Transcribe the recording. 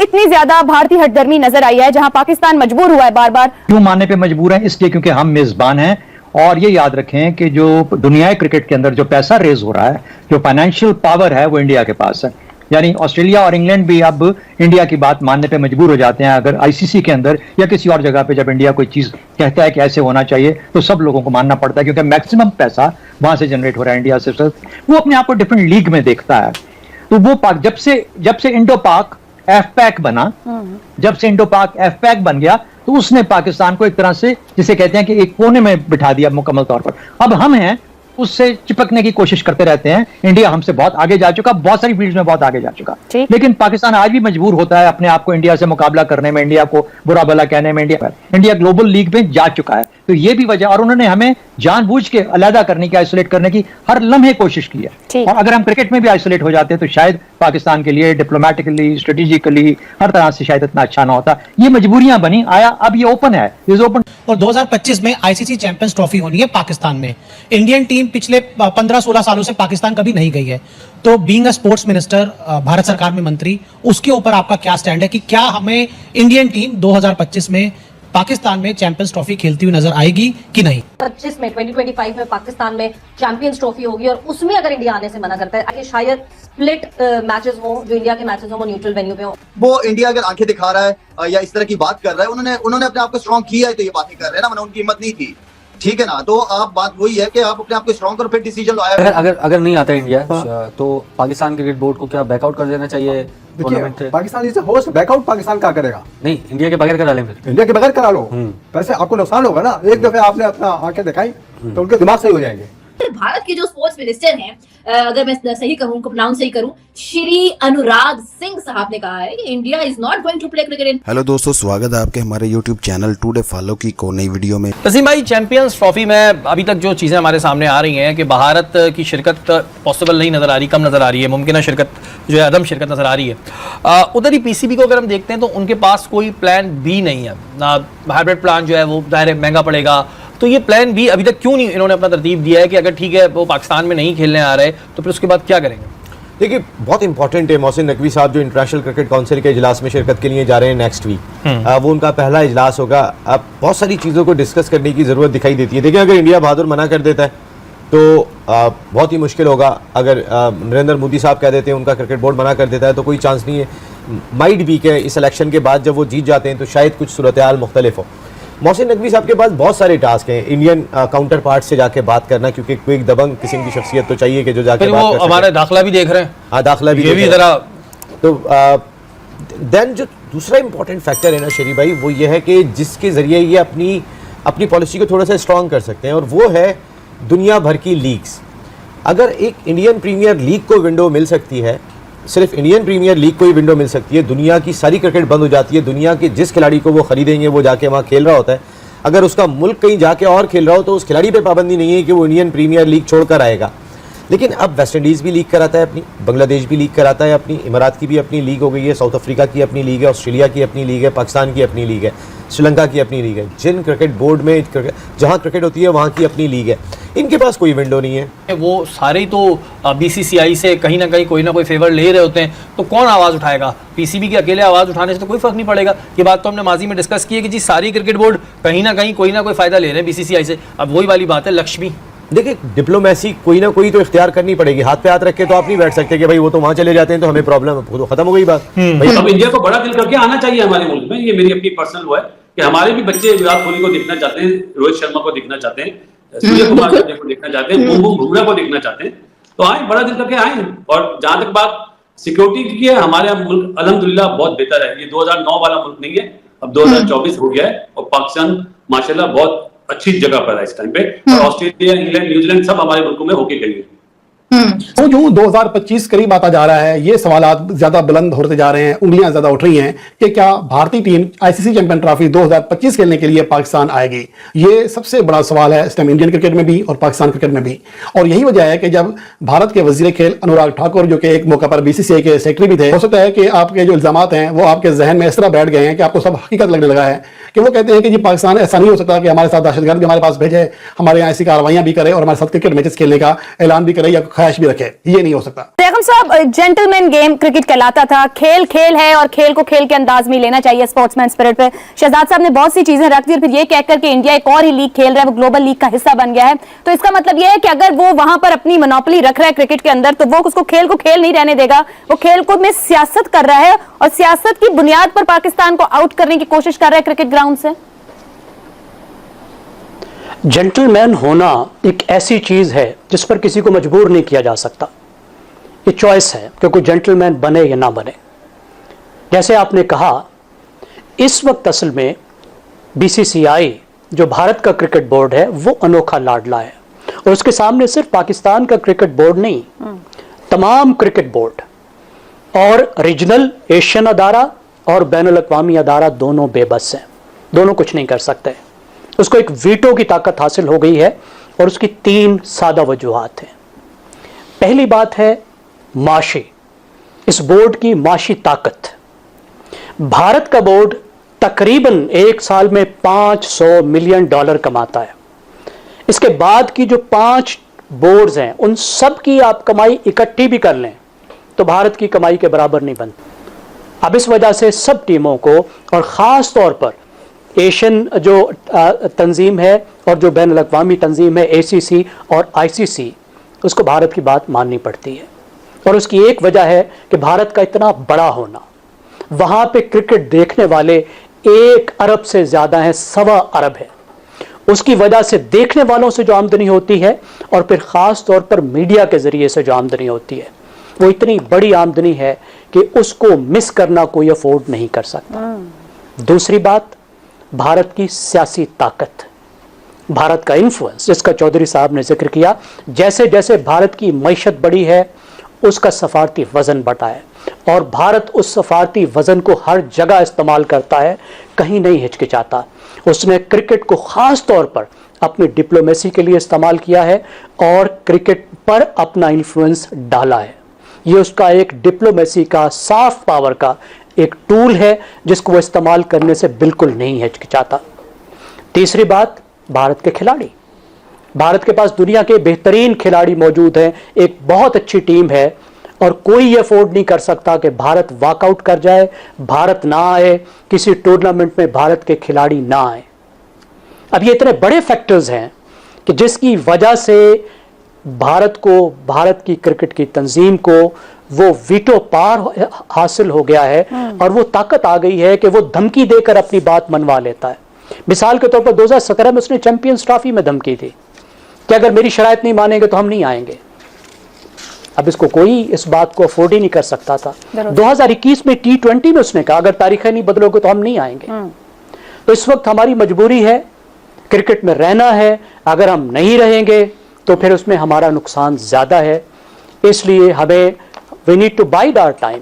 इतनी ज्यादा भारतीय हठधर्मी नजर आई है, जहां पाकिस्तान मजबूर हुआ है बार बार। क्यों मानने पे मजबूर है? इसलिए क्योंकि हम मेजबान हैं। और ये याद रखें कि जो दुनियाई क्रिकेट के अंदर जो पैसा रेज हो रहा है, जो फाइनेंशियल पावर है, वो इंडिया के पास है। यानी ऑस्ट्रेलिया और इंग्लैंड भी अब इंडिया की बात मानने पे मजबूर हो जाते हैं। अगर आईसीसी के अंदर या किसी और जगह पे जब इंडिया कोई चीज कहता है कि ऐसे होना चाहिए, तो सब लोगों को मानना पड़ता है, क्योंकि मैक्सिमम पैसा वहां से जनरेट हो रहा है इंडिया से। वो अपने आप को डिफरेंट लीग में देखता है। तो वो जब से इंडो पाक एफपैक बना, जब से इंडो पाक एफपैक बन गया, तो उसने पाकिस्तान को एक तरह से, जिसे कहते हैं कि एक कोने में बिठा दिया मुकम्मल तौर पर। अब हम हैं उससे चिपकने की कोशिश करते रहते हैं। इंडिया हमसे बहुत आगे जा चुका, बहुत सारी फील्ड में बहुत आगे जा चुका, लेकिन पाकिस्तान आज भी मजबूर होता है अपने आप को इंडिया से मुकाबला करने में, इंडिया को बुरा भला कहने में। इंडिया ग्लोबल लीग में जा चुका है, तो ये भी वजह। और उन्होंने हमें जानबूझ के अलहदा करने की, आइसोलेट करने की हर लम्हे कोशिश की है। और अगर हम क्रिकेट में भी आइसोलेट हो जाते तो शायद पाकिस्तान के लिए डिप्लोमेटिकली, स्ट्रेटेजिकली, हर तरह से शायद इतना अच्छा ना होता। ये मजबूरियां बनी, आया, अब ये ओपन है, इज ओपन। और 2025 में आईसीसी चैंपियंस ट्रॉफी होनी है पाकिस्तान में। इंडियन टीम पिछले 15-16 सालों से पाकिस्तान कभी नहीं गई है। तो being a sports minister, Bharat सरकार में मंत्री, उसके ऊपर आपका क्या स्टैंड है कि क्या हमें इंडियन टीम 2025 में पाकिस्तान में चैंपियंस ट्रॉफी खेलती हुई नजर आएगी कि नहीं? 25 में 2025 में पाकिस्तान में चैंपियंस ट्रॉफी होगी, और उसमें अगर इंडिया आने से मना करता है, शायद स्प्लिट मैचेस हो, जो इंडिया के मैचेस हो वो न्यूट्रल वेन्यू पे हो। वो इंडिया अगर आंखें दिखा रहा है या इस तरह की बात कर रहा है, उन्होंने अपने आप को स्ट्रॉन्ग किया है, तो ये बातें कर रहे हैं ना, वरना उनकी हिम्मत नहीं थी। ठीक है ना? तो आप बात वही है कि आप अपने आप को स्ट्रॉन्ग करो, फिर डिसीजन लो। अगर नहीं आता इंडिया, तो पाकिस्तान क्रिकेट बोर्ड को क्या बैकआउट कर देना चाहिए? Pakistan is host, back out Pakistan क्या करेगा? नहीं, इंडिया के बगैर करा लें फिर। इंडिया के बगैर करा लो, वैसे आपको नुकसान होगा ना। एक दफे आपने अपना आंखें दिखाई तो उनके दिमाग सही हो जाएंगे। भारत के जो स्पोर्ट्स मिनिस्टर हैं, अगर मैं सही कहूं, प्रोनाउंस सही करूं, श्री अनुराग सिंह साहब ने कहा है कि India is not going to play cricket in. Hello दोस्तों, स्वागत है आपके हमारे यूट्यूब चैनल टुडे फॉलो की को नई वीडियो में। वसीम भाई, चैंपियंस ट्रॉफी में अभी तक जो चीज़ें हमारे सामने आ रही हैं कि भारत की शिरकत पॉसिबल नहीं नज़र आ रही, कम नज़र आ रही है, मुमकिन शिरकत जो है अदम शिरकत नज़र आ रही है। उधर ही पीसीबी को अगर हम देखते हैं तो उनके पास कोई प्लान बी नहीं है ना। हाइब्रिड प्लान जो है वो ज़ाहिर महंगा पड़ेगा, तो ये प्लान बी अभी तक क्यों नहीं इन्होंने अपना तरतीब दिया है कि अगर ठीक है वो पाकिस्तान में नहीं खेलने आ रहे तो फिर उसके बाद क्या करेंगे? देखिए, बहुत इंपॉर्टेंट है। मोहसिन नकवी साहब जो इंटरनेशनल क्रिकेट काउंसिल के इजलास में शिरकत के लिए जा रहे हैं नेक्स्ट वीक, वो उनका पहला इजलास होगा। अब बहुत सारी चीज़ों को डिस्कस करने की ज़रूरत दिखाई देती है। देखिए, अगर इंडिया बहादुर मना कर देता है तो बहुत ही मुश्किल होगा। अगर नरेंद्र मोदी साहब कह देते हैं, उनका क्रिकेट बोर्ड मना कर देता है, तो कोई चांस नहीं है। माइट भी के इस इलेक्शन के बाद जब वो जीत जाते हैं तो शायद कुछ सूरत हाल मुख्तलिफ हो। मोहसिन नकवी साहब के पास बहुत सारे टास्क हैं। इंडियन काउंटर पार्ट से जाके बात करना, क्योंकि कोई दबंग किस्म की शख्सियत तो चाहिए कि जो जाके बात कर सके। हमारे दाखिला भी देख रहे हैं। हाँ, दाखिला भी ये भी जरा। तो देन जो दूसरा इंपॉर्टेंट फैक्टर है ना शरीफ भाई, वो ये है कि जिसके ज़रिए ये अपनी पॉलिसी को थोड़ा सा स्ट्रॉन्ग कर सकते हैं, और वो है दुनिया भर की लीग्स। अगर एक इंडियन प्रीमियर लीग को विंडो मिल सकती है, सिर्फ इंडियन प्रीमियर लीग को ही विंडो मिल सकती है, दुनिया की सारी क्रिकेट बंद हो जाती है। दुनिया के जिस खिलाड़ी को वो खरीदेंगे वो जाके वहाँ खेल रहा होता है। अगर उसका मुल्क कहीं जाके और खेल रहा हो तो उस खिलाड़ी पे पाबंदी नहीं है कि वो इंडियन प्रीमियर लीग छोड़कर आएगा। लेकिन अब वेस्ट इंडीज़ भी लीग कराता है अपनी, बांग्लादेश भी लीग कराता है अपनी, इमारात की भी अपनी लीग हो गई है, साउथ अफ्रीका की अपनी लीग है, ऑस्ट्रेलिया की अपनी लीग है, पाकिस्तान की अपनी लीग है, श्रीलंका की अपनी लीग है। जिन क्रिकेट बोर्ड में जहाँ क्रिकेट होती है वहाँ की अपनी लीग है। इनके पास कोई विंडो नहीं है। वो सारे ही तो बीसीसीआई से कहीं ना कहीं कोई ना कोई फेवर ले रहे होते हैं, तो कौन आवाज़ उठाएगा? पीसीबी के अकेले आवाज़ उठाने से तो कोई फर्क नहीं पड़ेगा। ये बात तो हमने माजी में डिस्कस की है कि जी सारी क्रिकेट बोर्ड कहीं ना कहीं कोई ना कोई फ़ायदा ले रहे हैं बीसीसीआई से। अब वही वाली बात है लक्ष्मी। देखिए, डिप्लोमेसी कोई ना कोई तो इख्तियार करनी पड़ेगी। हाथ पे हाथ रख के तो आप नहीं बैठ सकते कि भाई वो तो वहाँ चले जाते हैं तो हमें प्रॉब्लम है, तो खत्म हो गई बात। अब इंडिया को बड़ा दिल करके आना चाहिए हमारे मुल्क में। ये मेरी अपनी पर्सनल वो है कि हमारे भी बच्चे विराट कोहली को देखना चाहते हैं, रोहित शर्मा को देखना चाहते हैं, सूर्य कुमार यादव को देखना चाहते हैं, बुमराह को देखना चाहते हैं, तो आए, बड़ा दिल करके आए। और जहां तक बात सिक्योरिटी की है, हमारे यहाँ मुल्क अल्हम्दुलिल्लाह बहुत बेहतर है। ये 2009 वाला मुल्क नहीं है, अब 2024 हो गया है, और पाकिस्तान माशाल्लाह बहुत अच्छी जगह पर है इस टाइम पे। और ऑस्ट्रेलिया, इंग्लैंड, न्यूजीलैंड सब हमारे मुल्कों में होके गई है। तो जो 2025 करीब आता जा रहा है, ये सवालात ज्यादा बुलंद होते जा रहे हैं, उंगलियां ज्यादा उठ रही हैं कि क्या भारतीय टीम आईसीसी चैंपियन ट्रॉफी 2025 खेलने के लिए पाकिस्तान आएगी? ये सबसे बड़ा सवाल है इस टाइम इंडियन क्रिकेट में भी और पाकिस्तान क्रिकेट में भी। और यही वजह है कि जब भारत के वजीर खेल अनुराग ठाकुर, जो कि एक मौका पर बीसीसीआई के सेक्रेटरी भी थे, हो सकता है कि आपके जो इल्जामात हैं वो आपके जहन में इस तरह बैठ गए हैं कि आपको सब हकीकत लगने लगा है, कि वो कहते हैं कि जी पाकिस्तान ऐसा नहीं हो सकता कि हमारे साथ दहशतगर्द भी हमारे पास भेजे, हमारे यहाँ ऐसी कार्रवाइयां भी करे और हमारे साथ क्रिकेट मैचेस खेलने का ऐलान भी करे या ख्वाहिश भी रखे, ये नहीं हो सकता। रेखम साहब, जेंटलमैन गेम क्रिकेट कहलाता था, खेल खेल है और खेल को खेल के अंदाज में लेना चाहिए, स्पोर्ट्समैन स्पिरिट पे शहजाद साहब ने बहुत सी चीजें रख दी और फिर ये कहकर के इंडिया एक और ही लीग खेल रहा है, वो ग्लोबल लीग का हिस्सा बन गया है। तो इसका मतलब यह है कि अगर वो वहां पर अपनी मोनोपोली रख रहा है क्रिकेट के अंदर, तो वो उसको खेल को खेल नहीं रहने देगा, वो खेल को में सियासत कर रहा है और सियासत की बुनियाद पर पाकिस्तान को आउट करने की कोशिश कर रहा है क्रिकेट ग्राउंड से। जेंटलमैन होना एक ऐसी चीज है जिस पर किसी को मजबूर नहीं किया जा सकता, ये चॉइस है कि कोई जेंटलमैन बने या ना बने। जैसे आपने कहा, इस वक्त असल में बीसीसीआई जो भारत का क्रिकेट बोर्ड है वो अनोखा लाडला है और उसके सामने सिर्फ पाकिस्तान का क्रिकेट बोर्ड नहीं, तमाम क्रिकेट बोर्ड और रीजनल एशियन अदारा और बैनुल अक़वामी अदारा दोनों बेबस हैं, दोनों कुछ नहीं कर सकते। उसको एक वीटो की ताकत हासिल हो गई है और उसकी 3 सादा वजूहात हैं। पहली बात है माशी, इस बोर्ड की माशी ताकत। भारत का बोर्ड तकरीबन एक साल में $500 मिलियन कमाता है। इसके बाद की जो 5 बोर्ड्स हैं उन सब की आप कमाई इकट्ठी भी कर लें तो भारत की कमाई के बराबर नहीं बनती। अब इस वजह से सब टीमों को और ख़ास तौर पर एशियन जो तंजीम है और जो बैनुल अक़वामी तंजीम है ACC और ICC, उसको भारत की बात माननी पड़ती है। और उसकी एक वजह है कि भारत का इतना बड़ा होना, वहाँ पे क्रिकेट देखने वाले 1 अरब से ज़्यादा हैं, 1.25 अरब है। उसकी वजह से देखने वालों से जो आमदनी होती है और फिर ख़ास तौर पर मीडिया के ज़रिए से जो आमदनी होती है वो इतनी बड़ी आमदनी है कि उसको मिस करना कोई अफोर्ड नहीं कर सकता। दूसरी बात, भारत की सियासी ताकत, भारत का इन्फ्लुएंस जिसका चौधरी साहब ने जिक्र किया। जैसे जैसे भारत की मईशत बढ़ी है उसका सफारती वज़न बढ़ा है और भारत उस सफारती वज़न को हर जगह इस्तेमाल करता है, कहीं नहीं हिचकिचाता। उसने क्रिकेट को ख़ास तौर पर अपनी डिप्लोमेसी के लिए इस्तेमाल किया है और क्रिकेट पर अपना इन्फ्लुएंस डाला है। ये उसका एक डिप्लोमेसी का, साफ पावर का एक टूल है जिसको वो इस्तेमाल करने से बिल्कुल नहीं हिचकिचाता। तीसरी बात, भारत के खिलाड़ी, भारत के पास दुनिया के बेहतरीन खिलाड़ी मौजूद हैं, एक बहुत अच्छी टीम है और कोई ये अफोर्ड नहीं कर सकता कि भारत वॉकआउट कर जाए, भारत ना आए, किसी टूर्नामेंट में भारत के खिलाड़ी ना आए। अब ये इतने बड़े फैक्टर्स हैं कि जिसकी वजह से भारत को, भारत की क्रिकेट की तंजीम को वो वीटो पार हासिल हो गया है और वो ताकत आ गई है कि वो धमकी देकर अपनी बात मनवा लेता है। मिसाल के तौर पर 2017 में उसने चैंपियंस ट्रॉफी में धमकी दी कि अगर मेरी शराइत नहीं मानेंगे तो हम नहीं आएंगे। अब इसको कोई इस बात को अफोर्ड ही नहीं कर सकता था। 2021 में T20 में उसने कहा अगर तारीखें नहीं बदलोगे तो हम नहीं आएंगे। तो इस वक्त हमारी मजबूरी है, क्रिकेट में रहना है, अगर हम नहीं रहेंगे तो फिर उसमें हमारा नुकसान ज़्यादा है। इसलिए हमें we need to bide our time.